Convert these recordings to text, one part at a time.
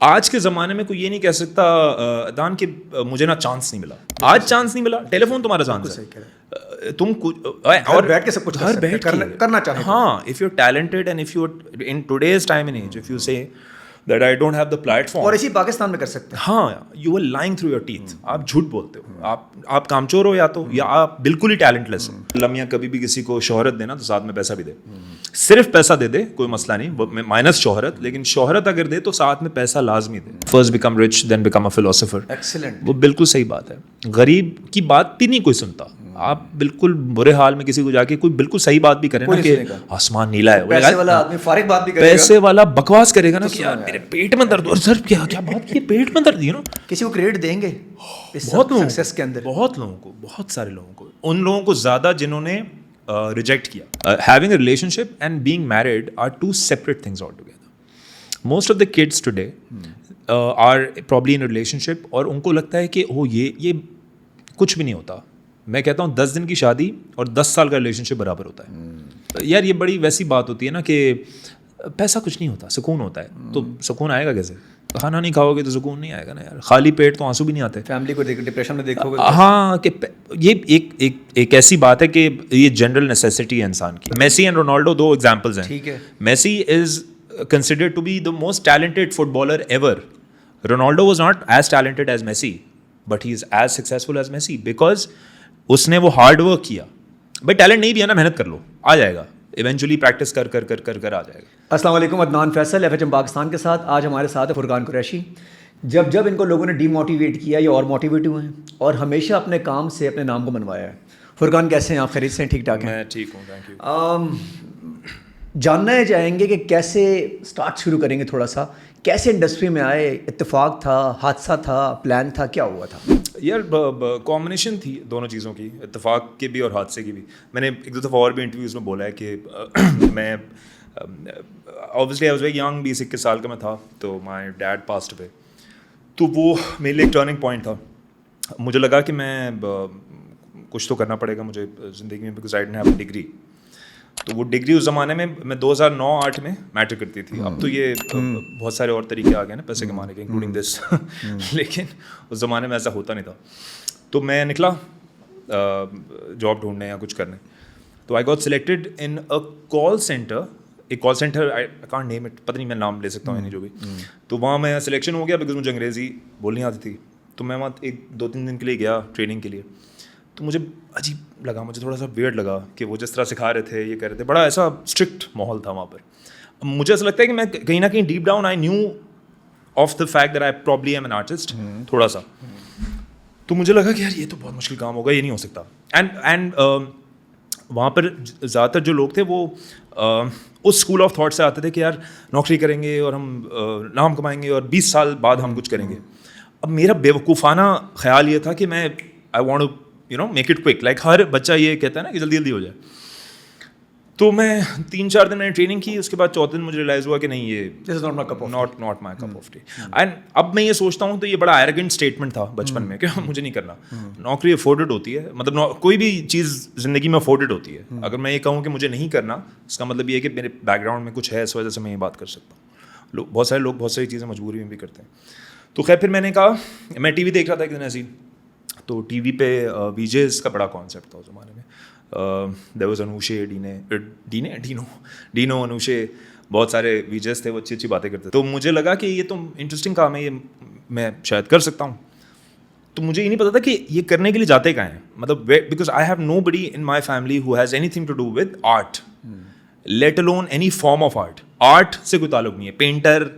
آج کے زمانے میں کوئی یہ نہیں کہہ سکتا دان کہ مجھے نا چانس نہیں ملا. آج چانس نہیں ملا, ٹیلی فون تمہارا چانس ہے. تم اور بیٹھ کے سب کچھ کرنا چاہے. ہاں, if you're talented and if you're in today's time and age, if you say that I don't have the platform, اور اسی پاکستان میں کر سکتے ہیں. ہاں, you are lying through your teeth. آپ جھوٹ بولتے ہو, آپ کامچور ہو یا تو, یا آپ بالکل ہی ٹیلنٹ لیس ہو. لمحہ کبھی بھی کسی کو شہرت دینا تو ساتھ میں پیسہ بھی دے. صرف پیسہ دے دے کوئی مسئلہ نہیں, مائنس شہرت, لیکن شہرت اگر دے تو ساتھ میں پیسہ لازمی دے. First become rich then become a philosopher. Excellent. وہ بالکل صحیح بات ہے. غریب کی بات بھی نہیں کوئی سنتا. آپ بالکل برے حال میں کسی کو جا کے کوئی بالکل صحیح بات بھی کرے نا کہ آسمان نیلا ہے, پیسے والا آدمی فارغ بات بھی کرے گا, پیسے والا بکواس کرے گا نا کہ یار میرے پیٹ میں درد, اور سر کیا بات کی, پیٹ میں درد, کسی کو کریڈٹ دیں گے بہت لوگوں سکسیس کے اندر, بہت لوگوں کو, بہت سارے لوگوں کو, ان لوگوں کو زیادہ جنہوں نے ریجیکٹ کیا. Having a relationship and being married are two separate things all together. Most of the kids today are probably in relationship, اور ان کو لگتا ہے کہ یہ کچھ بھی نہیں ہوتا. میں کہتا ہوں 10 دن کی شادی اور 10 سال کا ریلیشن شپ برابر ہوتا ہے. یار یہ بڑی ویسی بات ہوتی ہے نا کہ پیسہ کچھ نہیں ہوتا, سکون ہوتا ہے. تو سکون آئے گا کیسے؟ کھانا نہیں کھاؤ گے تو سکون نہیں آئے گا نا یار. خالی پیٹ تو آنسو بھی نہیں آتے. فیملی کو ڈپریشن میں دیکھو گے. ہاں, کہ یہ ایک ایسی بات ہے کہ یہ جنرل نیسیسٹی ہے انسان کی. میسی اینڈ رونالڈو دو ایگزامپلز ہیں. ٹھیک ہے. Messi is considered to be the most talented footballer ever. Ronaldo was not as talented as Messi, but he is as successful as Messi because اس نے وہ ہارڈ ورک کیا. بھائی talent نہیں بھی ہے نا, محنت کر لو, آ جائے گا. ایونچولی پریکٹس کر آ جائے گا. السلام علیکم, Adnan Faisal, F H M Pakistan کے ساتھ. آج ہمارے ساتھ ہے فرقان قریشی. جب ان کو لوگوں نے ڈی موٹیویٹ کیا, یہ اور موٹیویٹ ہوئے ہیں اور ہمیشہ اپنے کام سے اپنے نام کو منوایا ہے. فرقان کیسے ہیں آپ؟ خیریت سے ہیں؟ ٹھیک ٹھاک ہیں؟ میں ٹھیک ہوں, تھینک یو. جاننا چاہیں گے کہ کیسے اسٹارٹ شروع کریں گے, تھوڑا سا کیسے انڈسٹری میں آئے, اتفاق تھا, حادثہ تھا, پلان تھا, کیا ہوا تھا؟ یار کمبینیشن تھی دونوں چیزوں کی, اتفاق کی بھی اور حادثے کی بھی. میں نے ایک دو دفعہ اور بھی انٹرویوز میں بولا ہے کہ میں obviously I was very young, 20-21 سال کا میں تھا, تو مائی ڈیڈ پاسڈ اوے. تو وہ میرے لیے ایک ٹرننگ پوائنٹ تھا. مجھے لگا کہ میں کچھ تو کرنا پڑے گا مجھے زندگی میں, because I didn't have a degree. تو وہ ڈگری اس زمانے میں 2009-8 میں میٹر کرتی تھی. اب تو یہ بہت سارے اور طریقے آ گئے نا پیسے کمانے کے, انکلوڈنگ دس, لیکن اس زمانے میں ایسا ہوتا نہیں تھا. تو میں نکلا جاب ڈھونڈنے یا کچھ کرنے. تو I got selected in a call centre. ایک call centre, I can't name it, پتہ نہیں میں نام لے سکتا ہوں نہیں جو بھی. تو وہاں میں سلیکشن ہو گیا بیکاز مجھے انگریزی بولنی آتی تھی. تو میں وہاں 2-3 دن کے لیے گیا ٹریننگ کے لیے. تو مجھے عجیب لگا, مجھے تھوڑا سا ویئرڈ لگا کہ وہ جس طرح سکھا رہے تھے, یہ کر رہے تھے, بڑا ایسا اسٹرکٹ ماحول تھا وہاں پر. مجھے ایسا لگتا ہے کہ میں کہیں نہ کہیں deep down I knew of the fact that I probably am an artist تھوڑا سا. تو مجھے لگا کہ یار یہ تو بہت مشکل کام ہوگا, یہ نہیں ہو سکتا. اینڈ وہاں پر زیادہ تر جو لوگ تھے وہ اس اسکول آف تھاٹ سے آتے تھے کہ یار نوکری کریں گے اور ہم نام کمائیں گے اور 20 سال بعد ہم کچھ کریں گے. اب میرا بیوقوفانہ خیال یہ تھا کہ میں I want to make it quick, like ہر بچہ یہ کہتا ہے نا کہ جلدی ہو جائے. تو میں 3-4 دن میں نے ٹریننگ کی. اس کے بعد 4 دن مجھے ریلائز ہوا کہ نہیں, یہ not my cup of T. And اب میں یہ سوچتا ہوں تو یہ بڑا ایروگنٹ اسٹیٹمنٹ تھا بچپن میں کہ مجھے نہیں کرنا. نوکری افورڈڈ ہوتی ہے, مطلب کوئی بھی چیز زندگی میں افورڈڈ ہوتی ہے. اگر میں یہ کہوں کہ مجھے نہیں کرنا, اس کا مطلب یہ ہے کہ میرے بیک گراؤنڈ میں کچھ ہے, اس وجہ سے میں یہ بات کر سکتا ہوں. بہت سارے لوگ بہت ساری چیزیں مجبوری میں بھی کرتے ہیں. تو خیر پھر میں نے کہا, میں ٹی وی دیکھ رہا تھا ایک دن ایسی. تو ٹی وی پہ وی جیز کا بڑا کانسیپٹ تھا اس زمانے میں. دیر واز انوشے, ڈینو انوشے, بہت سارے وی جیز تھے, وہ اچھی باتیں کرتے. تو مجھے لگا کہ یہ تو انٹرسٹنگ کام ہے, یہ میں شاید کر سکتا ہوں. تو مجھے یہ نہیں پتا تھا کہ یہ کرنے کے لیے جاتے کہاں ہیں, مطلب because I have nobody in my family who has anything to do with art, let alone any form of art. Art سے کوئی تعلق نہیں ہے, پینٹر,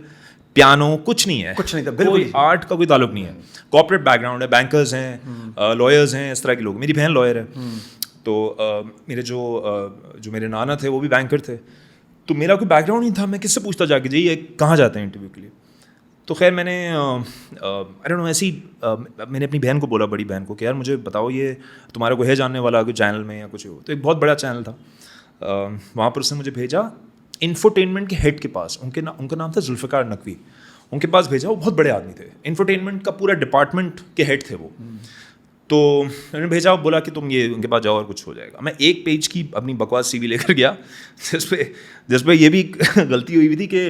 پیانو, کچھ نہیں ہے, کچھ نہیں تھا, بالکل آرٹ کا کوئی تعلق نہیں ہے. کارپوریٹ بیک گراؤنڈ ہے, بینکرز ہیں, لائرز ہیں, اس طرح کے لوگ. میری بہن لائر ہے. تو میرے جو میرے نانا تھے وہ بھی بینکر تھے. تو میرا کوئی بیک گراؤنڈ نہیں تھا, میں کس سے پوچھتا جا کے جی یہ کہاں جاتے ہیں انٹرویو کے لیے. تو خیر میں نے ایسی میں نے اپنی بہن کو بولا, بڑی بہن کو, کہ یار مجھے بتاؤ یہ تمہارا کوئی ہے جاننے والا کوئی چینل میں یا کچھ ہو. تو ایک بہت بڑا چینل تھا وہاں پر, اس نے مجھے بھیجا انفوٹینمنٹ کے ہیڈ کے پاس. ان کا نام تھا ذوالفقار نقوی. ان کے پاس بھیجا, وہ بہت بڑے آدمی تھے, انفوٹینمنٹ کا پورا ڈپارٹمنٹ کے ہیڈ تھے وہ. تو میں نے بھیجا, بولا کہ تم یہ ان کے پاس جاؤ اور کچھ ہو جائے گا. میں 1 پیج کی اپنی بکواس سی وی لے کر گیا, جس پہ یہ بھی غلطی ہوئی ہوئی تھی کہ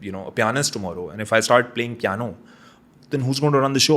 a pianist tomorrow and if I start playing piano then who's going to run the show?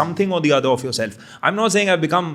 something or the other of yourself. I'm not saying I've become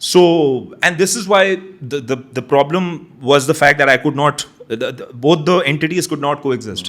So, and this is why the problem was the fact that I could not, both the entities could not coexist.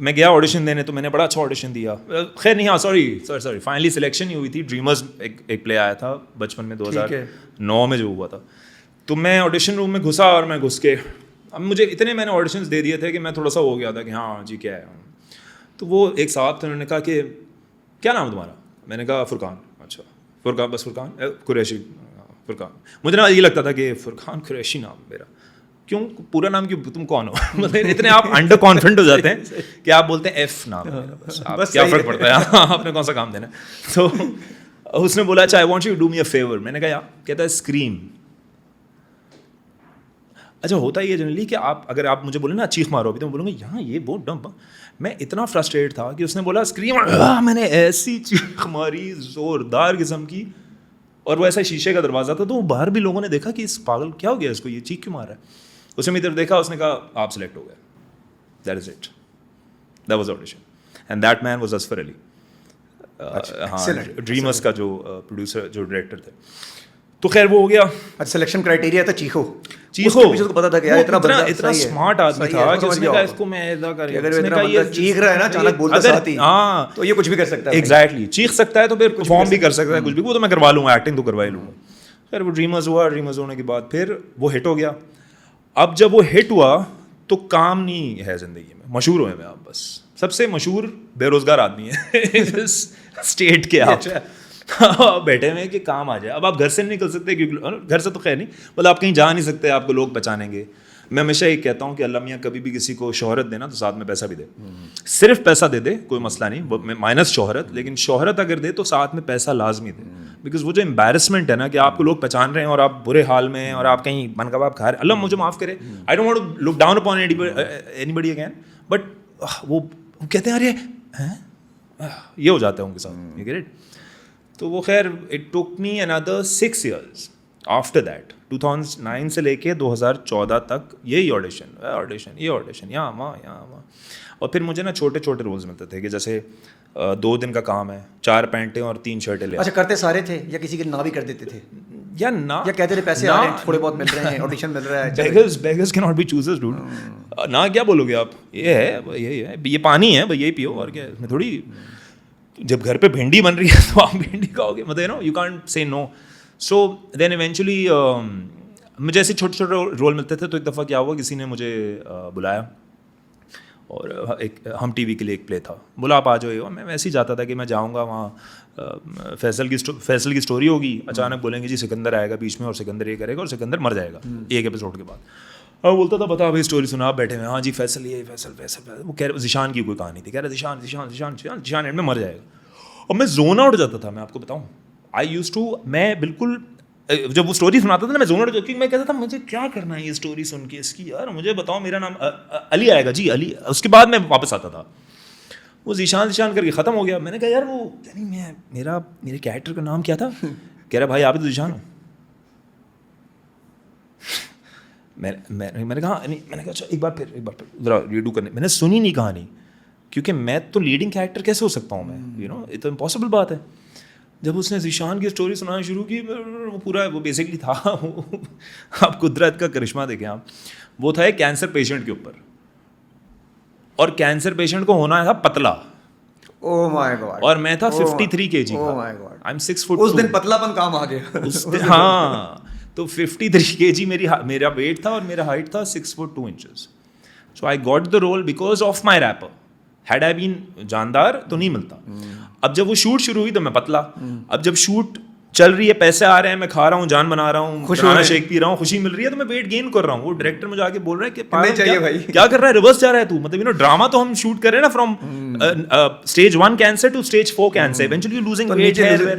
میں گیا audition دینے, تو میں نے بڑا اچھا audition دیا. خیر نہیں, ہاں سوری فائنلی سلیکشن ہی ہوئی تھی. ڈریمرز ایک پلے آیا تھا بچپن میں 2009 میں جو ہوا تھا. تو میں آڈیشن روم میں گھسا اور میں گھس کے, اب مجھے اتنے میں نے آڈیشنز دے دیے تھے کہ میں تھوڑا سا ہو گیا تھا کہ ہاں جی کیا ہے. تو وہ ایک صاحب تھے, انہوں نے کہا کہ کیا نام ہے تمہارا؟ میں نے کہا فرقان. اچھا فرقان, بس فرقان قریشی. فرقان, مجھے نا یہ لگتا تھا کہ فرقان قریشی نام میرا, کیوں پورا نام کیوں, تم کون ہو؟ مطلب اتنے آپ انڈر کانفیڈنٹ ہو جاتے ہیں کہ آپ بولتے ہیں ایف نام ہے میرا, بس کیا فرق پڑتا ہے, آپ نے کون سا کام دینا ہے. تو اس نے بولا اچھا I want you do me a fever. میں نے کہا کہتا ہے اسکریم. اچھا ہوتا ہی ہے جنرلی کہ اگر آپ مجھے بولیں نا چیخ مارو ابھی, تو میں بولوں گا یہاں یہ بہت ڈم. میں اتنا فرسٹریٹ تھا کہ اس نے بولا اسکریم, میں نے ایسی چیخ ماری زوردار قسم کی, اور وہ ایسا شیشے کا دروازہ تھا, تو باہر بھی لوگوں نے دیکھا کہ اس پاگل کیا ہو گیا اس کو, یہ چیخ کیوں مار رہا ہے. اس نے میری طرف دیکھا, اس نے کہا آپ سلیکٹ ہو گئے. That is it, that was audition. And that man was Asfar Ali, ہاں ڈریمرز کا جو پروڈیوسر, جو ڈائریکٹر تھے. تو خیر وہ ہو گیا. سلیکشن کرائٹیریا تھا چیخو. مجھے کو پتا تھا کہ یار اتنا اسمارٹ آدمی تھا کہ اس نے کہا اس کو میں ایسا کرے, اگر اتنا بندہ چیخ رہا ہے نا اچانک بولتا ساتھ ہی, ہاں تو یہ کچھ بھی کر سکتا ہے. ایگزیکٹلی, چیخ سکتا ہے تو پھر پرفارم بھی کر سکتا ہے کچھ بھی, وہ تو میں کروا لوں گا, ایکٹنگ تو کروا ہی لوں گا. خیر وہ ڈریمرز ہوا, ڈریمرز ہونے کے بعد پھر وہ ہٹ ہو گیا. اب جب وہ ہٹ ہوا تو کام نہیں ہے زندگی میں, مشہور ہوئے میں آپ, بس سب سے مشہور بے روزگار آدمی ہے اسٹیٹ کے. آپ بیٹھے ہوئے کہ کام آ جائے. اب آپ گھر سے نہیں نکل سکتے, کیونکہ گھر سے تو خیر نہیں, مطلب آپ کہیں جا نہیں سکتے, آپ کو لوگ پہچانیں گے. میں ہمیشہ یہ کہتا ہوں کہ اللہ میاں کبھی بھی کسی کو شہرت دے نا تو ساتھ میں پیسہ بھی دے. صرف پیسہ دے دے کوئی مسئلہ نہیں, مائنس شہرت, لیکن شہرت اگر دے تو ساتھ میں پیسہ لازمی دے. بیکاز وہ جو امبیرسمنٹ ہے نا کہ آپ کو لوگ پہچان رہے ہیں اور آپ برے حال میں ہیں اور آپ کہیں من کباب کھا رہے ہیں, اللہ مجھے معاف کرے, I don't want to look down upon anybody again, but وہ کہتے ہیں ارے یہ ہو جاتا ہے ان کے ساتھ, یو گیٹ اٹ. تو وہ خیر it took me another 6 years after that, 2009 سے لے کے 2014 تک یہی آڈیشن, یہاں وہاں. اور پھر مجھے نا چھوٹے چھوٹے رولز ملتے تھے کہ جیسے 2 دن کا کام ہے, 4 پینٹیں اور 3 شرٹیں لے. اچھا کرتے سارے تھے یا کسی کے نہ بھی کر دیتے تھے, یا نہ یا کہتے تھے پیسے آ رہے ہیں تھوڑے بہت مل رہے ہیں, آڈیشن مل رہا ہے. Beggars can not be choosers ڈوڈ. نہ کیا بولو گے آپ, یہ ہے یہی ہے, یہ پانی ہے بھائی, یہی پیو, اور کیا میں تھوڑی, جب گھر پہ بھنڈی بن رہی ہے تو آپ بھنڈی کھاؤ گے, مطلب you can't say know. So then eventually مجھے ایسے چھوٹے چھوٹے رول ملتے تھے. تو ایک دفعہ کیا ہوا, کسی نے مجھے بلایا اور ایک ہم ٹی وی کے لیے ایک پلے تھا, بولا آپ آ جاؤ. میں ویسے ہی جاتا تھا کہ میں جاؤں گا وہاں, فیصل کی اسٹوری ہوگی, اچانک بولیں گے جی سکندر آئے گا بیچ میں اور سکندر یہ کرے گا اور سکندر مر جائے گا ایک ایپیسوڈ کے بعد. اور بولتا تھا بتا بھائی اسٹوری سنا, آپ بیٹھے ہوئے, ہاں جی فیصل یہ فیصل وہ کہہ رہے ذیشان کی کوئی کہانی تھی, کہہ رہے ذیشان اینڈ میں مر جائے گا. اور میں زون آؤٹ ہو جاتا تھا, میں آپ کو بتاؤں, آئی یوز ٹو, میں بالکل جب وہ اسٹوری سناتا تھا نا میں زون آؤٹ ہو جاتا, میں کہتا تھا مجھے کیا کرنا ہے یہ اسٹوری سن کے اس کی, یار مجھے بتاؤ میرا نام علی آئے گا جی علی. اس کے بعد میں واپس آتا تھا, وہ ذیشان کر کے ختم ہو گیا. میں نے کہا یار وہ یعنی میرے کیریکٹر کا نام کیا تھا, کہہ رہا بھائی آپ تو ذیشان ہو. میں نے کہا اچھا ایک بار پھر ذرا ریڈو کرنے, میں نے سنی نہیں کہانی, کیونکہ میں تو لیڈنگ کیریکٹر کیسے ہو سکتا ہوں میں, یو نو یہ تو امپاسبل بات ہے. جب اس نے ذیشان کی اسٹوری سنانا شروع کی, وہ پورا وہ بیسکلی تھا, آپ قدرت کا کرشمہ دیکھیں آپ, وہ تھا ایک کینسر پیشنٹ کے اوپر, اور کینسر پیشنٹ کو ہونا تھا پتلا, Oh my God. اور میں تھا 53 kg کا. Oh my God. I'm 6 foot. اس دن پتلا پن کام آ گیا. ہاں تو 53 kg میرا ویٹ تھا اور میرا ہائٹ تھا 6 foot 2 inches. So I got the role because of my rapper. Had I been جاندار تو نہیں ملتا. اب جب وہ شوٹ شروع ہوئی تو میں پتلا, اب جب شوٹ چل رہی ہے, پیسے آ رہے ہیں, میں کھا رہا ہوں, جان بنا رہا ہوں, کھانا شیک پی رہا ہوں, خوشی مل رہی ہے, تو میں ویٹ گین کر رہا ہوں. وہ ڈائریکٹر مجھے آگے بول رہا ہے کہ کیا کر رہا ہے, ریورس جا رہا ہے تو, مطلب ڈراما تو ہم شوٹ کر رہے ہیں نا from stage 1 cancer to stage 4 cancer, eventually losing weight ہے.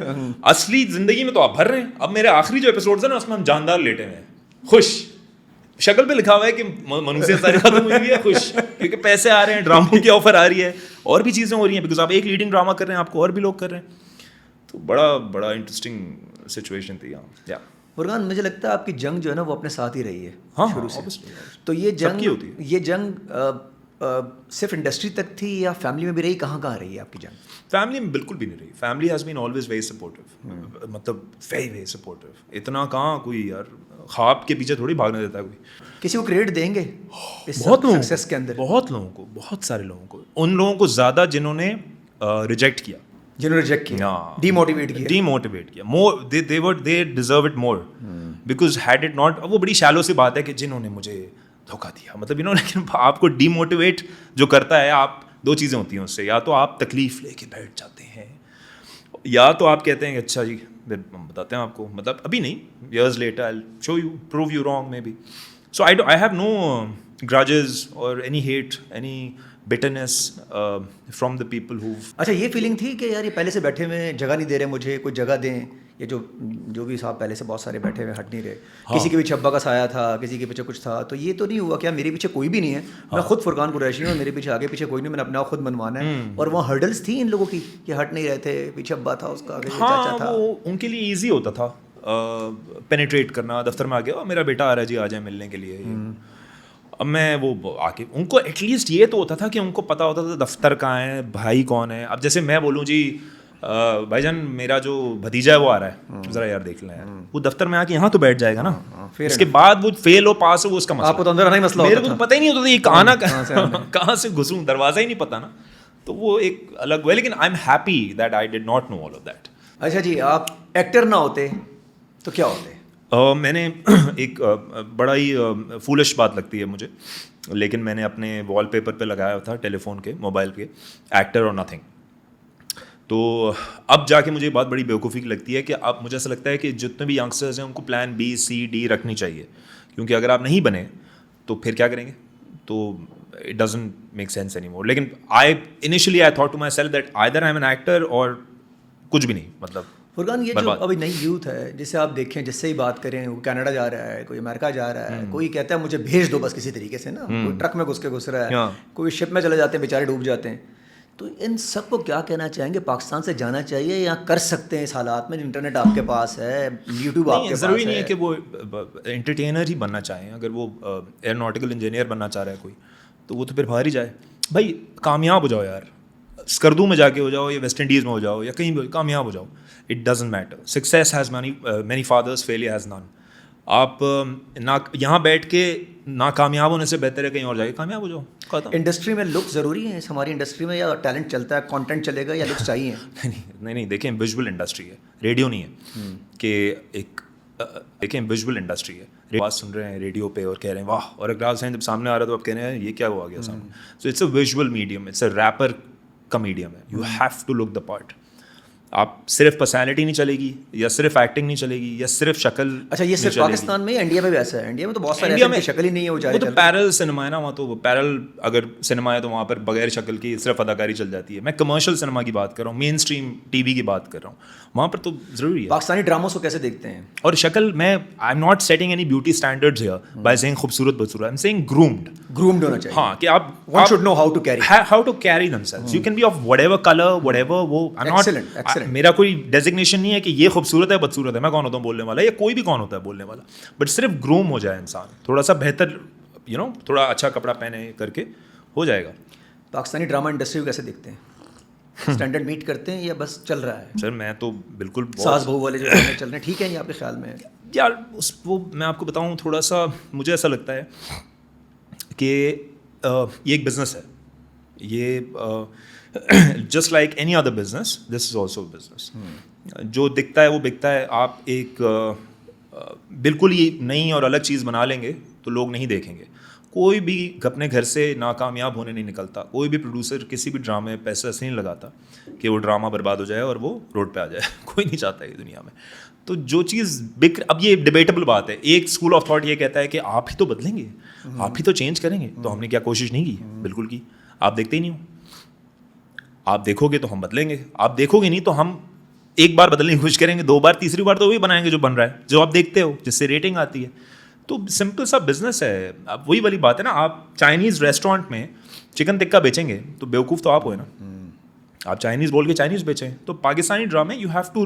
اصلی زندگی میں تو آپ بھر رہے ہیں. اب میرے آخری جو ایپیسوڈز ہیں نا اس میں ہم جاندار لیٹے ہوئے ہیں, خوش, شکل پہ لکھا ہوا ہے کہ منوسیت ساری ختم ہوئی ہے, خوش, کیونکہ پیسے آ رہے ہیں, ڈراموں کی آفر آ رہی ہے, اور بھی چیزیں ہو رہی ہیں, بیکاز آپ ایک لیڈنگ ڈراما کر رہے ہیں, آپ کو اور بھی لوگ کر رہے ہیں. تو بڑا انٹرسٹنگ سچویشن تھی. ہاں فرقان, مجھے لگتا ہے آپ کی جنگ جو ہے نا وہ اپنے ساتھ ہی رہی ہے شروع سے. تو یہ جنگ صرف انڈسٹری تک تھی یا فیملی میں بھی رہی, کہاں رہی ہے آپ کی جنگ؟ فیملی میں بالکل بھی نہیں رہی. Family has been always very supportive, مطلب ویری سپورٹیو. اتنا کہاں کوئی یار خواب کے پیچھے تھوڑی بھاگنے دیتا ہے کوئی. کسی کو کریڈٹ دیں گے بہت لوگوں سکسیس کے اندر؟ بہت لوگوں کو, بہت سارے لوگوں کو, ان لوگوں کو زیادہ جنہوں نے ریجیکٹ کیا, جنہوں نے ریجیکٹ کیا, ڈی موٹیویٹ کیا مور, they deserve it more because had it not, وہ بڑی شالو سی بات ہے کہ جنہوں نے مجھے دھوکہ دیا, مطلب لیکن آپ کو ڈی موٹیویٹ جو کرتا ہے, آپ دو چیزیں ہوتی ہیں اس سے, یا تو آپ تکلیف لے کے بیٹھ جاتے ہیں, یا تو آپ کہتے ہیں کہ اچھا جی ہم بتاتے ہیں آپ کو, مطلب ابھی نہیں, years later I'll show you, prove you wrong maybe. So I have no grudges or any hate, any bitterness from the people who've. اچھا یہ فیلنگ تھی کہ یار یہ پہلے سے بیٹھے ہوئے جگہ نہیں دے رہے مجھے, کوئی جگہ دیں, یہ جو بھی صاحب پہلے سے بہت سارے بیٹھے ہوئے ہٹ نہیں رہے, کسی کے پیچھے ابا کا سایہ تھا, کسی کے پیچھے کچھ تھا, تو یہ تو نہیں ہوا کہ میرے پیچھے کوئی بھی نہیں ہے, میں خود فرقان قریشی ہوں, میرے پیچھے آگے پیچھے کوئی نہیں, میں نے اپنا خود منوانا ہے, اور وہاں ہرڈلس تھی ان لوگوں کی کہ ہٹ نہیں رہے تھے, پیچھے ابا تھا, اس کا چاچا تھا, وہ ان کے لیے ایزی ہوتا تھا پینیٹریٹ کرنا, دفتر میں آ گیا میرا بیٹا آ رہا ہے جی, آ جائیں ملنے کے لیے. اب میں وہ آ کے ان کو ایٹ لیسٹ یہ تو ہوتا تھا کہ ان کو پتا ہوتا تھا دفتر کہاں ہے, بھائی کون ہے. اب جیسے میں بولوں جی بھائی جان میرا جو بھتیجا ہے وہ آ رہا ہے, ذرا یار دیکھ لیں, وہ دفتر میں آ کے یہاں تو بیٹھ جائے گا نا, اس کے بعد وہ فیل ہو پاس ہو وہ اس کا مسئلہ. آپ کو تو اندر آنا ہی مسئلہ ہوتا تھا, میرے کو پتہ ہی نہیں ہوتا تھا یہ آنا کہاں سے گھسوں, دروازہ ہی نہیں پتا نا, تو وہ ایک الگ ہے. لیکن I am happy that I did not know all of that. اچھا جی, آپ ایکٹر نہ ہوتے تو کیا ہوتے؟ میں نے ایک بڑا ہی فولش بات لگتی ہے مجھے, لیکن میں نے اپنے وال پیپر پہ لگایا تھا ٹیلی فون کے, موبائل کے, ایکٹر اور نتھنگ. تو اب جا کے مجھے بات بڑی بیوقوفی کی لگتی ہے کہ اب مجھے ایسا لگتا ہے کہ جتنے بھی ینگسٹرز ہیں ان کو پلان بی سی ڈی رکھنی چاہیے, کیونکہ اگر آپ نہیں بنے تو پھر کیا کریں گے, تو it doesn't make sense anymore. لیکن initially I thought to myself that either I am an actor اور کچھ بھی نہیں. مطلب فرقان یہ جو ابھی نئی یوتھ ہے جسے آپ دیکھیں, جس سے ہی بات کریں, وہ کینیڈا جا رہا ہے, کوئی امریکہ جا رہا ہے, کوئی کہتا ہے مجھے بھیج دو بس کسی طریقے سے نا, کوئی ٹرک میں گھس رہا ہے, کوئی شپ میں چلے جاتے ہیں بیچارے ڈوب جاتے ہیں. تو ان سب کو کیا کہنا چاہیں گے, پاکستان سے جانا چاہیے یا کر سکتے ہیں اس حالات میں, انٹرنیٹ آپ کے پاس ہے, یوٹیوب آپ کے پاس ہے؟ ضروری نہیں ہے کہ وہ انٹرٹینر ہی بننا چاہیں, اگر وہ ایئروناٹیکل انجینئر بننا چاہ رہا ہے کوئی, تو وہ تو پھر باہر ہی جائے. بھائی کامیاب ہو جاؤ یار, اسکردو میں جا کے ہو جاؤ یا ویسٹ انڈیز میں ہو جاؤ یا کہیں بھی کامیاب ہو جاؤ, it doesn't matter. Success has many fathers, failure has none. آپ یہاں بیٹھ کے ناکامیاب ہونے سے بہتر ہے کہیں اور جا کے کامیاب ہو جاؤ. انڈسٹری میں لک ضروری ہیں ہماری انڈسٹری میں, یا ٹیلنٹ چلتا ہے, کانٹینٹ چلے گا, یا لکس چاہیے؟ نہیں دیکھیں, ویژول انڈسٹری ہے, ریڈیو نہیں ہے کہ ایک دیکھیں ویژول انڈسٹری ہے. بات سن رہے ہیں ریڈیو پہ اور کہہ رہے ہیں واہ, اور اقرال حسین جب سامنے آ رہا ہے تو آپ کہہ رہے ہیں یہ کیا ہوا گیا سامنے. So it's a visual medium, it's a rapper کا میڈیم ہے. You have to look the part. آپ صرف پرسنالٹی نہیں چلے گی, یا صرف ایکٹنگ نہیں چلے گی, یا صرف شکل. اچھا یہ صرف پاکستان میں, انڈیا میں بھی ایسا ہے؟ انڈیا میں تو بہت سارے ایسے شکل ہی نہیں ہے, وہ تو پیرل سنیما ہے نا, وہاں تو پیرل اگر سنیما ہے تو وہاں پر بغیر شکل کی صرف اداکاری چل جاتی ہے. میں کمرشل سنیما کی بات کر رہا ہوں, مین اسٹریم ٹی وی کی بات کر رہا ہوں, وہاں پر تو ضروری ہے. پاکستانی ڈراموز کو کیسے دیکھتے ہیں؟ اور شکل, میں I am not setting any beauty standards here by seeing خوبصورت بدصورت, آئی ایم سیئنگ گرومڈ ہونا چاہیے. ہاں, کہ آپ one should know how to carry themselves. You can be of whatever color, whatever. وہ excellent. میرا کوئی ڈیزگنیشن نہیں ہے کہ یہ خوبصورت ہے بدصورت ہے, میں کون ہوتا ہوں بولنے والا, یا کوئی بھی کون ہوتا ہے بولنے والا, بٹ صرف گروم ہو جائے انسان, تھوڑا سا بہتر, تھوڑا اچھا کپڑا پہنے کر کے ہو جائے گا. پاکستانی ڈرامہ انڈسٹری کو کیسے دیکھتے ہیں؟ اسٹینڈرڈ میٹ کرتے ہیں یا بس چل رہا ہے؟ سر میں تو بالکل ساس بہو والے جو چل رہے ہیں ٹھیک ہے یہ آپ کے خیال میں؟ یار وہ میں آپ کو بتاؤں, تھوڑا سا مجھے ایسا لگتا ہے کہ یہ ایک بزنس ہے, یہ just like any other business, this is also business. جو دکھتا ہے وہ بکتا ہے. آپ ایک بالکل ہی نئی اور الگ چیز بنا لیں گے تو لوگ نہیں دیکھیں گے. کوئی بھی اپنے گھر سے ناکامیاب ہونے نہیں نکلتا, کوئی بھی پروڈیوسر کسی بھی ڈرامے میں پیسہ ایسے نہیں لگاتا کہ وہ ڈرامہ برباد ہو جائے اور وہ روڈ پہ آ جائے. کوئی نہیں چاہتا ہے دنیا میں. تو جو چیز اب یہ ڈیبیٹیبل بات ہے, ایک اسکول آف تھاٹ یہ کہتا ہے کہ آپ ہی تو بدلیں گے, آپ ہی تو چینج کریں گے. تو ہم نے کیا کوشش نہیں کی؟ بالکل کی. آپ دیکھتے ہی نہیں ہو. آپ دیکھو گے تو ہم بدلیں گے, آپ دیکھو گے نہیں تو ہم ایک بار بدلنے کی کوشش کریں گے, 2 بار, تیسری بار تو وہی بنائیں گے جو بن رہا ہے, جو آپ دیکھتے ہو, جس سے ریٹنگ آتی ہے. تو سمپل سا بزنس ہے. اب وہی والی بات ہے نا, آپ چائنیز ریسٹورینٹ میں چکن ٹکا بیچیں گے تو بیوقوف تو آپ ہوئے نا. آپ چائنیز بول کے چائنیز بیچیں. تو پاکستانی ڈرامے یو ہیو ٹو,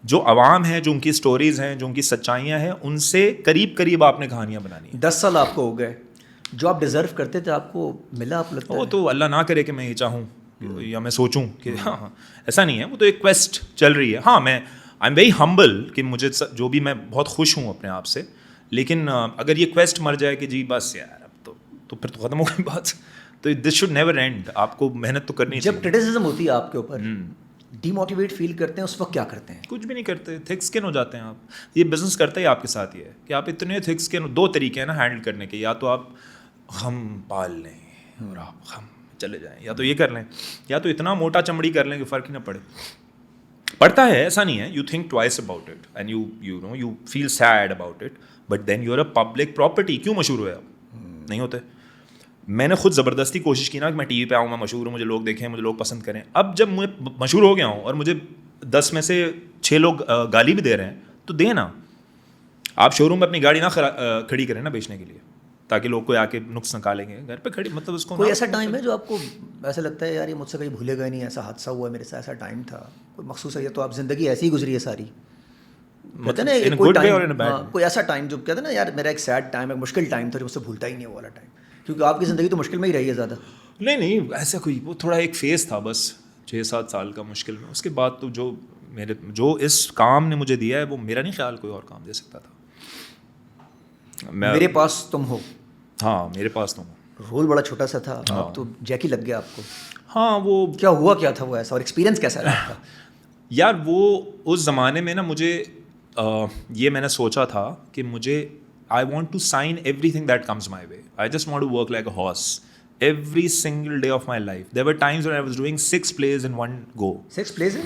جو عوام ہے, جو ان کی اسٹوریز ہیں, جو ان کی سچائیاں ہیں, ان سے قریب آپ نے کہانیاں بنانی ہیں. 10 سال آپ کو ہو گئے, جو آپ ڈیزرو کرتے تھے آپ کو ملا؟ آپ لگتا ہے وہ تو اللہ نہ کرے کہ میں یہ چاہوں یا میں سوچوں کہ ہاں ایسا نہیں ہے, وہ تو ایک کویسٹ چل رہی ہے. ہاں میں آئی ایم ویری ہمبل کہ مجھے جو بھی, میں بہت خوش ہوں اپنے آپ سے, لیکن اگر یہ کویسٹ مر جائے کہ جی بس یار اب تو پھر تو ختم ہو گئی بات. تو دس شوڈ نیور اینڈ. آپ کو محنت تو کرنی چاہیے. جب کرٹیسزم ہوتی ہے آپ کے اوپر, ڈی موٹیویٹ فیل کرتے ہیں, اس وقت کیا کرتے ہیں؟ کچھ بھی نہیں کرتے, تھک اسکن ہو جاتے ہیں آپ. یہ بزنس کرتا ہی آپ کے ساتھ یہ ہے کہ آپ اتنے تھک اسکن. 2 طریقے ہیں نا ہینڈل کرنے کے, یا تو آپ غم پال لیں اور آپ غم چلے جائیں, یا تو یہ کر لیں, یا تو اتنا موٹا چمڑی کر لیں کہ فرق ہی نہ پڑے. پڑتا ہے, ایسا نہیں ہے. You think twice about it and you feel sad about it, but then you are a public property. کیوں مشہور ہوئے آپ؟ نہیں ہوتے. میں نے خود زبردستی کوشش کی نا کہ میں ٹی وی پہ آؤں, میں مشہور ہوں, مجھے لوگ دیکھیں, مجھے لوگ پسند کریں. اب جب میں مشہور ہو گیا ہوں اور مجھے 10 میں سے 6 لوگ گالی بھی دے رہے ہیں, تو دیں نا. آپ شو روم میں اپنی گاڑی نہ کھڑی کریں نا بیچنے کے لیے, تاکہ لوگ کوئی آ کے نقص نکالیں گے. گھر پہ کھڑی, مطلب اس کو کوئی ایسا ٹائم ہے جو آپ کو ایسا لگتا ہے یار یہ مجھ سے کہیں بھولے گئے نہیں, ایسا حادثہ ہوا ہے میرے ساتھ, ایسا ٹائم تھا کوئی مخصوص ہے, تو آپ زندگی ایسی ہی گزری ہے ساری, کہتے ہیں نا کوئی ٹائم, کوئی ایسا ٹائم جو کہتے ہیں نا یار میرا ایک سیڈ ٹائم, ایک مشکل ٹائم تھا جو مجھ سے بھولتا ہی نہیں وہ والا ٹائم, کیونکہ آپ کی زندگی تو مشکل میں ہی رہی ہے زیادہ. نہیں ایسا کوئی, وہ تھوڑا ایک فیز تھا بس 6-7 سال کا مشکل میں. اس کے بعد تو جو اس کام نے مجھے دیا ہے وہ میرا نہیں خیال کوئی اور کام دے سکتا تھا. میرے پاس تم ہو. ہاں میرے پاس تم ہو. رول بڑا چھوٹا سا تھا, اب تو جیکی لگ گیا آپ کو. ہاں وہ کیا ہوا, کیا تھا وہ ایسا, اور ایکسپیرینس کیسا رہا آپ کا؟ یار وہ اس زمانے میں نا مجھے یہ میں نے سوچا تھا کہ مجھے I want to sign everything that comes my way. I just want to work like a horse every single day of my life. There were times when I was doing 6 plays in one go. 6 plays ہیں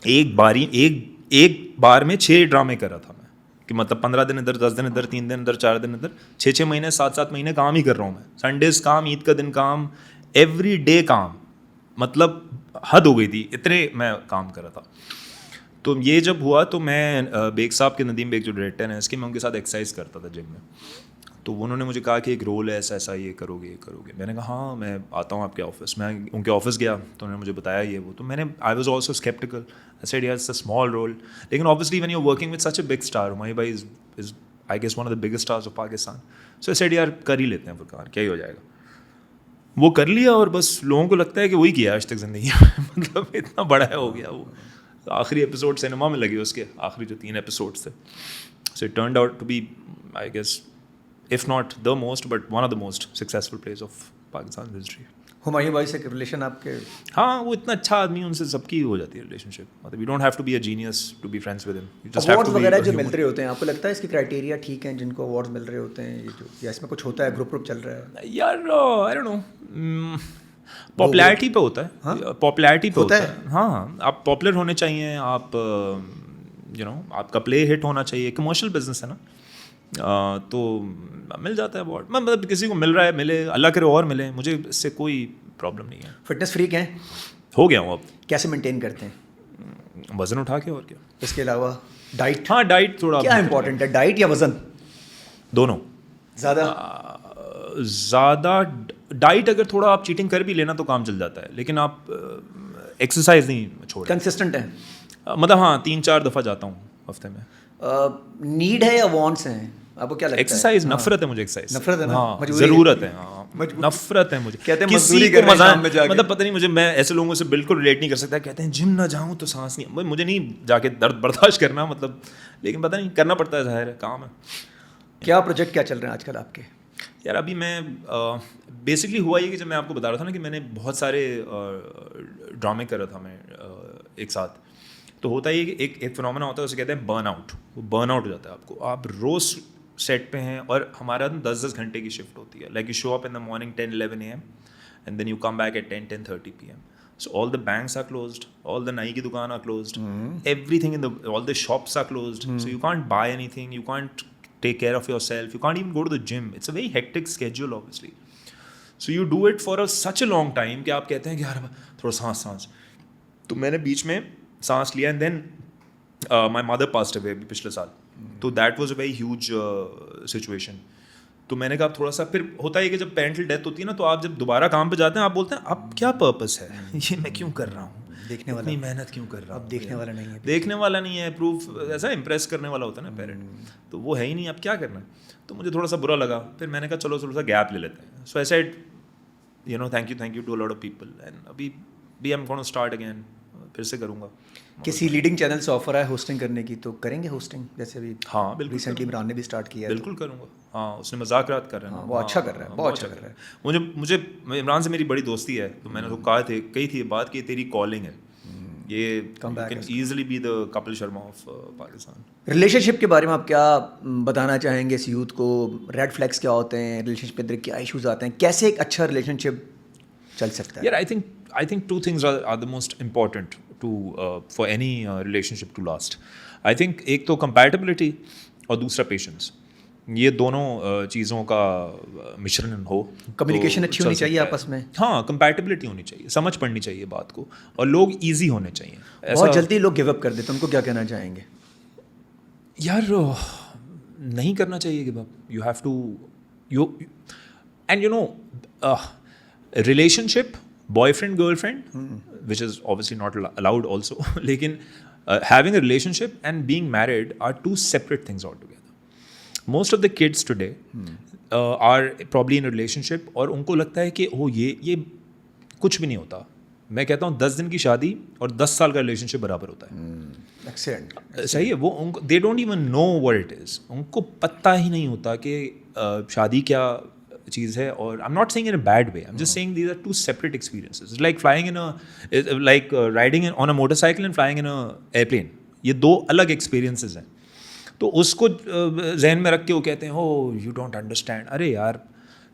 ایک بار میں 6 ڈرامے کر رہا تھا میں, کہ مطلب 15 دن ادھر, 10 دن ادھر, 3 دن ادھر, 4 دن ادھر, 6 مہینے, 7 مہینے کام ہی کر رہا ہوں میں. سنڈیز کام, عید کا دن کام, ایوری ڈے کام, مطلب حد ہو گئی تھی, اتنے میں کام کر رہا تھا. تو یہ جب ہوا تو میں بیگ صاحب کے, ندیم بیگ جو ڈائریکٹر ہیں اس کے, میں ان کے ساتھ ایکسرسائز کرتا تھا جم میں. تو انہوں نے مجھے کہا کہ ایک رول ہے ایسا یہ کرو گے. میں نے کہا ہاں میں آتا ہوں آپ کے آفس. میں ان کے آفس گیا تو انہوں نے مجھے بتایا یہ وہ. تو میں نے I was also sceptical. I said یار اٹس اے اسمال رول, لیکن obviously when you're working with such a big star, Humayun بھائی is I guess one of the biggest stars of Pakistan. So I said یار کر ہی لیتے ہیں فرقان, کیا ہی ہو جائے گا. وہ کر لیا اور بس لوگوں کو لگتا ہے کہ وہی کیا آج تک زندگی میں, مطلب اتنا بڑا ہے ہو گیا وہ. آخری ایپیسوڈ سنیما میں لگے اس کے, آخری جو 3 ایپیسوڈس تھے. So it turned out to be I guess if not the most but one of the most successful plays of Pakistan's history. Humayun بھائی سے ریلیشن آپ کے؟ ہاں وہ اتنا اچھا آدمی, ان سے سب کی ہو جاتی ہے ریلیشن شپ. مطلب you don't have to be a genius to be friends with him. You just have to be وغیرہ جو مل رہے ہوتے ہیں, آپ کو لگتا ہے اس کے کرائٹیریا ٹھیک ہیں جن کو اوارڈز مل رہے ہوتے ہیں, یہ جو یا اس میں کچھ ہوتا ہے, گروپ چل رہا ہے یار I don't know, پاپولیرٹی پہ ہوتا ہے, پاپولیرٹی پہ ہوتا ہے. ہاں آپ پاپولر ہونے چاہیے, آپ آپ کا پلے ہٹ ہونا چاہیے. کمرشل بزنس ہے نا, تو مل جاتا ہے اوارڈ. مطلب کسی کو مل رہا ہے ملے, اللہ کرے اور ملے, مجھے اس سے کوئی پرابلم نہیں ہے. فٹنس فریک ہیں؟ ہو گیا ہوں اب. کیسے مینٹین کرتے ہیں؟ وزن اٹھا کے, اور کیا. اس کے علاوہ ڈائٹ؟ ہاں ڈائٹ تھوڑا. کیا امپورٹنٹ ہے, ڈائٹ یا وزن؟ دونوں. زیادہ ڈائٹ اگر تھوڑا آپ چیٹنگ کر بھی لینا تو کام چل جاتا ہے, لیکن آپ ایکسرسائز نہیں چھوڑیں. کنسسٹنٹ ہے مطلب ہاں 3-4 دفعہ جاتا ہوں ہفتے میں. نیڈ ہے یا وانٹس ہیں آپ کو, کیا لگتا ہے؟ ایکسرسائز نفرت ہے مجھے, ایکسرسائز نفرت ہے نا, ہاں ضرورت ہے, ہاں نفرت ہے مجھے. کہتے ہیں کسی کو مزہ, مطلب پتہ نہیں مجھے, میں ایسے لوگوں سے بالکل ریلیٹ نہیں کر سکتا. کہتے ہیں جم نہ جاؤں تو سانس نہیں, مجھے نہیں جا کے درد برداشت کرنا, مطلب لیکن پتہ نہیں کرنا پڑتا ہے, ظاہر ہے کام ہے. کیا پروجیکٹ کیا چل رہے ہیں آج کل آپ کے؟ یار ابھی میں بیسکلی ہوا یہ کہ جب میں آپ کو بتا رہا تھا نا کہ میں نے بہت سارے ڈرامے کر رہا تھا میں ایک ساتھ, تو ہوتا ہے کہ ایک فنومینا ہوتا ہے, اسے کہتے ہیں برن آؤٹ. وہ برن آؤٹ ہو جاتا ہے آپ کو, آپ روز سیٹ پہ ہیں اور ہمارا 10 گھنٹے کی شفٹ ہوتی ہے. Like you show up in the morning 10-11 AM and then you come back at 10-10:30 PM. So all the banks are closed, all the nayi ki dukaan are closed, everything all the shops are closed. So you can't buy anything, you can't take care of yourself, you can't even go to the gym. It's a very hectic schedule obviously. So you do it for such a long time کہ آپ کہتے ہیں کہ یار تھوڑا سانس. تو میں نے بیچ میں سانس لیا, and then my mother passed away پچھلے سال. تو that was a very huge situation. تو میں نے کہا تھوڑا سا, پھر ہوتا ہے کہ جب پیرنٹل ڈیتھ ہوتی ہے نا, تو آپ جب دوبارہ کام پہ جاتے ہیں آپ بولتے ہیں اب کیا پرپس ہے, یہ میں کیوں کر رہا ہوں, دیکھنے والا اتنی محنت کیوں کر رہا ہوں, اب دیکھنے والا نہیں ہے, دیکھنے والا نہیں ہے, پروف ایسا امپریس کرنے والا ہوتا ہے نا پیرنٹ, تو وہ ہے ہی نہیں, اب کیا کرنا ہے. تو مجھے تھوڑا سا برا لگا, پھر میں نے کہا چلو تھوڑا سا گیپ لے لیتے ہیں. So I said thank you to a lot of people, and ابھی ایم گونا اسٹارٹ اگین. پھر سے کروں گا. کسی لیڈنگ چینل سے آفر ہے ہوسٹنگ کرنے کی تو کریں گے ہوسٹنگ؟ جیسے ابھی ہاں بالکل ریسنٹلی عمران نے بھی اسٹارٹ کیا ہے. بالکل کروں گا. ہاں اس نے مذاکرات کر رہے ہیں. وہ اچھا کر رہا ہے, بہت اچھا کر رہا ہے. مجھے عمران سے میری بڑی دوستی ہے, تو میں نے تو کہی تھی بات کہ تیری کالنگ ہے, یہ can easily be the Kapil Sharma of Pakistan. Relationship کے بارے میں آپ کیا بتانا چاہیں گے اس یوتھ کو؟ ریڈ فلیگس کیا ہوتے ہیں ریلیشن شپ کے اندر, کیا ایشوز آتے ہیں, کیسے ایک اچھا ریلیشن شپ چل سکتا ہے؟ یار I think two things are the most important for any relationship to last. I think ایک تو compatibility اور دوسرا patience. یہ دونوں چیزوں کا مشرن ہو. کمیونیکیشن اچھی ہونی چاہیے آپس میں. ہاں کمپیٹیبلٹی ہونی چاہیے, سمجھ پڑنی چاہیے بات کو, اور لوگ ایزی ہونے چاہیے. بہت جلدی لوگ گیو اپ کر دیتے ہیں, ان کو کیا کہنا چاہیں گے؟ یار نہیں کرنا چاہیے give up. You have to and you know relationship boyfriend girlfriend which is obviously not allowed also لیکن having a relationship and being married are two separate things altogether. Most of the kids today are probably in a relationship اور ان کو لگتا ہے کہ یہ کچھ بھی نہیں ہوتا. میں کہتا ہوں 10 دن کی شادی اور 10 سال کا ریلیشن شپ برابر ہوتا ہے. صحیح ہے. وہ they don't even know what it is. ان کو پتہ ہی نہیں ہوتا کہ شادی کیا چیز ہے. اور I'm not saying in a bad way, I'm just saying these are two separate experiences. It's like flying like riding on a motorcycle and flying in a airplane. یہ دو الگ experiences ہیں. تو اس کو ذہن میں رکھ کے وہ کہتے ہیں you don't understand. ارے یار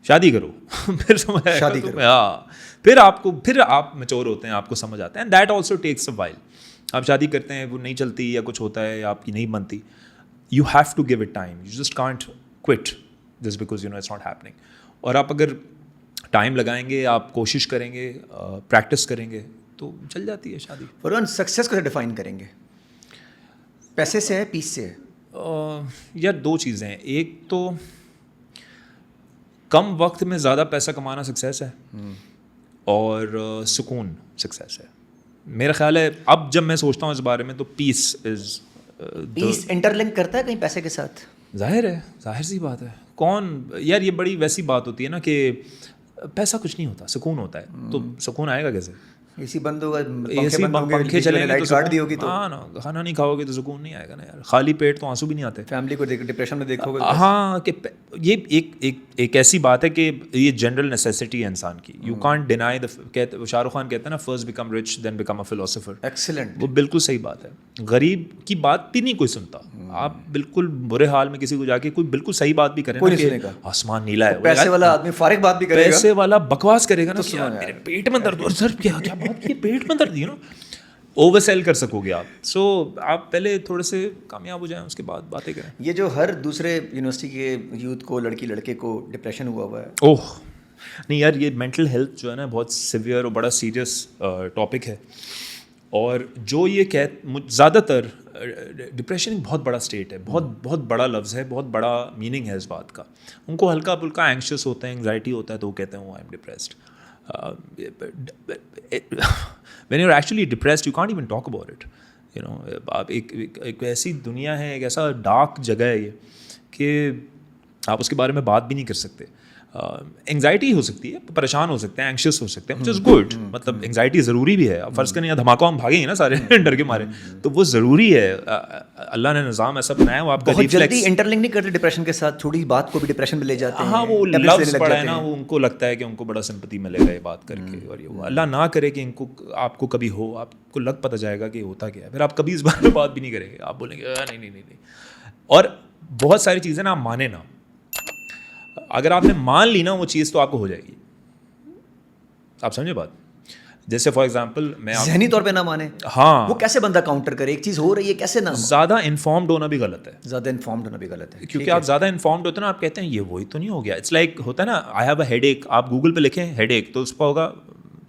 شادی کرو پھر شادی کرو. ہاں پھر آپ میچور ہوتے ہیں, آپ کو سمجھ آتا ہے. And that also takes a while. آپ شادی کرتے ہیں, وہ نہیں چلتی یا کچھ ہوتا ہے یا آپ کی نہیں بنتی, you have to give it time. You just can't quit just because you know it's not happening. اور آپ اگر ٹائم لگائیں گے, آپ کوشش کریں گے, پریکٹس کریں گے, تو چل جاتی ہے شادی. فرحان سکسیس کو ڈیفائن کریں گے؟ پیسے سے ہے, پیس سے ہے؟ یار دو چیزیں ہیں. ایک تو کم وقت میں زیادہ پیسہ کمانا سکسیس ہے, اور سکون سکسیس ہے. میرا خیال ہے اب جب میں سوچتا ہوں اس بارے میں تو پیس انٹر لنک کرتا ہے کہیں پیسے کے ساتھ؟ ظاہر سی بات ہے. کون یار, یہ بڑی ویسی بات ہوتی ہے نا کہ پیسہ کچھ نہیں ہوتا, سکون ہوتا ہے. تو سکون آئے گا کیسے؟ اسی بند ہوگا, پنکھے چلیں گے تو ہاں نا, کھانا نہیں کھاؤ گے تو سکون نہیں آئے گا نا یار. خالی پیٹ تو آنسو بھی نہیں آتے. فیملی کو ڈپریشن میں دیکھو گے. ہاں کہ یہ ایک ایسی بات ہے کہ یہ جنرل نیسیسٹی ہے انسان کی. You can't deny Shah Rukh Khan کہتے ہیں نا, first become rich then become a philosopher. Excellent. وہ بالکل صحیح بات ہے. غریب کی بات بھی نہیں کوئی سنتا. آپ بالکل برے حال میں کسی کو جا کے کوئی بالکل صحیح بات بھی کریں نا, آسمان نیلا ہے, پیسے والا آدمی فارغ بات بھی کرے گا, پیسے والا بکواس کرے گا نا, میرے پیٹ میں درد, اور سر کیا بات کی, پیٹ میں درد, یو نو اوور سیل کر سکو گے آپ. سو آپ پہلے تھوڑے سے کامیاب ہو جائیں, اس کے بعد باتیں کریں. یہ جو ہر دوسرے یونیورسٹی کے یوتھ کو, لڑکے کو ڈپریشن ہوا ہے. نہیں یار, یہ مینٹل ہیلتھ جو ہے نا بہت سیویئر اور بڑا سیریس ٹاپک ہے. اور جو یہ زیادہ تر ڈپریشن ایک بہت بڑا اسٹیٹ ہے, بہت بڑا لفظ ہے, بہت بڑا میننگ ہے اس بات کا. ان کو ہلکا پھلکا اینکشیس ہوتا ہے, انگزائٹی ہوتا ہے, تو وہ کہتے ہیں I am depressed. when you're actually depressed you can't even talk about it, you know. آپ ایک ایسی دنیا ہے, ایک ایسا ڈارک جگہ ہے یہ کہ آپ اس کے بارے میں بات بھی نہیں کر سکتے. انگزائٹی ہو سکتی ہے, پریشان ہو سکتے ہیں, اینکشیس ہو سکتے ہیں, which is good. مطلب انگزائٹی ضروری بھی ہے. فرض کریں یا دھماکہ ہم بھاگیں گے نا سارے ڈر کے مارے, تو وہ ضروری ہے. اللہ نے نظام ایسا بنایا, وہ آپ کا بہت جلدی انٹرلنک نہیں کرتے ڈپریشن کے ساتھ, تھوڑی بات کو بھی ڈپریشن میں لے جاتے ہیں. ہاں وہ لفظ پڑا ہے نا, وہ ان کو لگتا ہے کہ ان کو بڑا سمپتی ملے گا یہ بات کر کے. اور یہ اللہ نہ کرے کہ آپ کو کبھی ہو, آپ کو لگ پتہ جائے گا کہ ہوتا کیا ہے, پھر آپ کبھی اس بارے میں بات بھی نہیں کریں گے. آپ بولیں گے نہیں. اور بہت ساری چیزیں نا آپ مانیں نا, اگر آپ نے مان لی نا وہ چیز تو آپ کو ہو جائے گی. آپ سمجھے بات؟ جیسے فار ایگزامپل میں ذہنی طور پہ نہ مانے, ہاں, وہ کیسے بندہ کاؤنٹر کرے, ایک چیز ہو رہی ہے کیسے نہ. زیادہ انفارمڈ ہونا بھی غلط ہے. زیادہ انفارمڈ ہونا بھی غلط ہے, کیونکہ آپ زیادہ انفارمڈ ہوتے ہیں نا, آپ کہتے ہیں یہ وہی تو نہیں ہو گیا. اٹس لائک ہوتا ہے نا, آئی ہیو اے ہیڈ ایک, آپ گوگل پہ لکھیں ہیڈ ایک, تو اس پہ ہوگا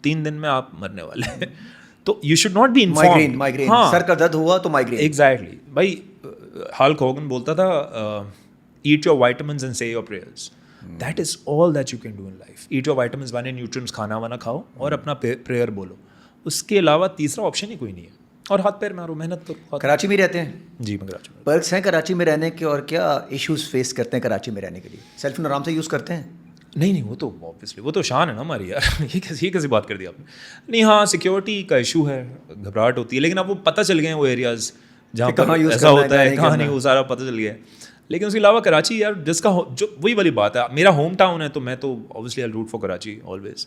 3 دن میں آپ مرنے والے ہیں. تو you should not be informed. Migraine, سر کا درد ہوا تو مائیگرین. ایگزیکٹلی بھائی, ہالک ہوگن بولتا تھا eat your vitamins and say your prayers. That is all that you can do in life. Eat your vitamins بنے نیوٹرینٹس, کھانا وانا کھاؤ اور اپنا پریئر بولو. اس کے علاوہ تیسرا آپشن ہی کوئی نہیں ہے. اور ہاتھ پیر مارو, محنت کرو. کراچی میں رہتے ہیں؟ جی میں کراچی میں. پرکس ہیں کراچی میں رہنے کے, اور کیا ایشوز فیس کرتے ہیں کراچی میں رہنے کے لیے؟ سیل فون آرام سے یوز کرتے ہیں؟ نہیں وہ تو obviously وہ تو شان ہے نا ہماری یار. یہ کیسی بات کر دی آپ نے. نہیں ہاں سیکیورٹی کا ایشو ہے, گھبراہٹ ہوتی ہے, لیکن اب وہ پتہ چل گئے ہیں وہ ایریاز جہاں پر ایسا ہوتا ہے, کہاں نہیں, وہ سارا پتہ چل گیا ہے. لیکن اس کے علاوہ کراچی یار جس کا جو وہی والی بات ہے, میرا ہوم ٹاؤن ہے تو میں تو obviously I'll root for Karachi always.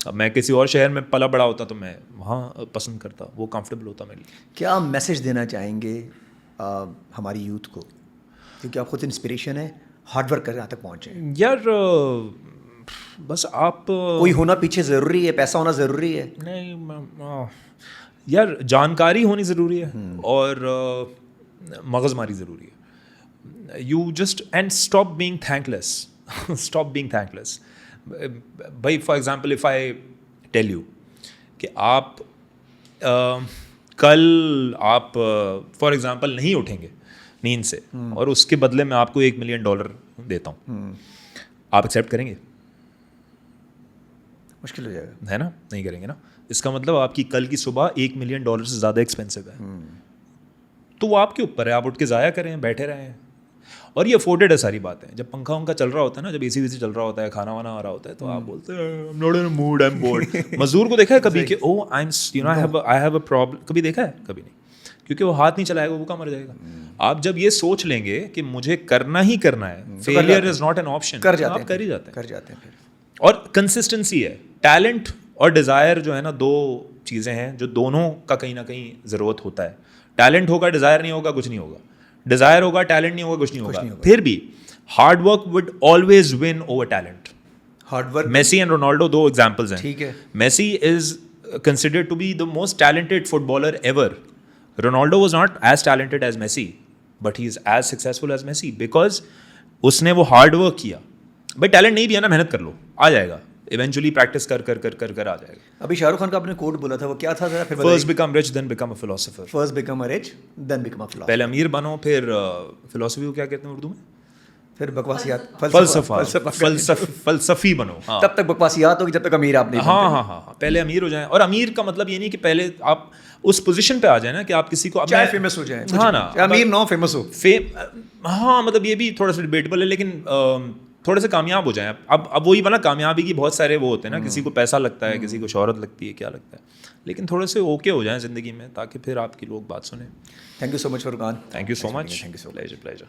اب میں کسی اور شہر میں پلا بڑا ہوتا تو میں وہاں پسند کرتا, وہ کمفرٹیبل ہوتا میرے لیے. کیا میسیج دینا چاہیں گے ہماری یوتھ کو, کیونکہ آپ خود انسپریشن ہے, ہارڈ ورک کریں یہاں تک پہنچے یار بس آپ کوئی ہونا پیچھے ضروری ہے, پیسہ ہونا ضروری ہے نہیں یار, جانکاری ہونی ضروری ہے اور مغز ماری ضروری ہے. You just and stop being thankless, stop being thankless. بھائی for example if I tell you کہ آپ کل آپ فار ایگزامپل نہیں اٹھیں گے نیند سے اور اس کے بدلے میں آپ کو $1 ملین دیتا ہوں, آپ ایکسیپٹ کریں گے؟ مشکل ہو جائے گا, ہے نا, نہیں کریں گے نا. اس کا مطلب آپ کی کل کی صبح $1 ملین سے زیادہ ایکسپینسو ہے. تو وہ آپ کے اوپر ہے, آپ اٹھ کے ضائع کریں, بیٹھے رہیں. اور یہ افورڈیڈ ہے ساری باتیں. جب پنکھا ونکھا چل رہا ہوتا ہے نا, جب AC ویسی چل رہا ہوتا ہے, کھانا وانا آ رہا ہوتا ہے, تو آپ بولتے ہیں I'm not in a mood, I'm bored. مزدور کو دیکھا ہے کبھی کہ oh I have a problem, کبھی دیکھا ہے؟ کبھی نہیں, کیونکہ وہ ہاتھ نہیں چلائے گا, وہ کہاں مر جائے گا. آپ جب یہ سوچ لیں گے کہ مجھے کرنا ہی کرنا ہے, failure is not an option, آپ کر ہی جاتے ہیں. اور کنسسٹنسی ہے. ٹیلنٹ اور ڈیزائر جو ہے نا, دو چیزیں ہیں جو دونوں کا کہیں نہ کہیں ضرورت ہوتا ہے. ٹیلنٹ ہوگا, ڈیزائر نہیں ہوگا, کچھ نہیں ہوگا. ڈیزائر ہوگا, ٹیلنٹ نہیں ہوگا, کچھ نہیں ہوگا. پھر بھی hard work would always win over talent. Hard work, Messi and Ronaldo دو ایگزامپلز ہیں. ٹھیک ہے, Messi is considered to be the most talented footballer ever. Ronaldo was not as talented as Messi, but he is as successful as Messi because اس نے وہ hard work کیا. بھائی talent نہیں بھی ہے نا, محنت کر لو, آ جائے گا. ایونچولی پریکٹس کر آ جائے گا. ابھی شاہ رخ خان کا آپ نے کوٹ بولا تھا, وہ کیا تھا ذرا پھر؟ First become rich then become a philosopher. First become a rich then become a philosopher. پہلے امیر بنو, پھر فلاسفی کو کیا کہتے ہیں اردو میں؟ پھر بکواسیات, فلسفی بنو. تب تک بکواسیات ہوگی جب تک امیر آپ نہیں. ہاں پہلے امیر ہو جائیں. اور امیر کا مطلب یہ نہیں کہ پہلے آپ اس پوزیشن پہ آ جائیں نا کہ آپ کسی کو چاہے فیمس ہو جائیں, ہاں نا, امیر نو فیمس ہو. ہاں مطلب یہ بھی تھوڑا سا ڈیبیٹیبل ہے, لیکن تھوڑے سے کامیاب ہو جائیں. اب وہی بنا, کامیابی کی بہت سارے وہ ہوتے ہیں نا, کسی کو پیسہ لگتا ہے, کسی کو شہرت لگتی ہے, کیا لگتا ہے, لیکن تھوڑے سے اوکے ہو جائیں زندگی میں تاکہ پھر آپ کی لوگ بات سنیں. Thank you so much Furqan. Thank you so much. Pleasure.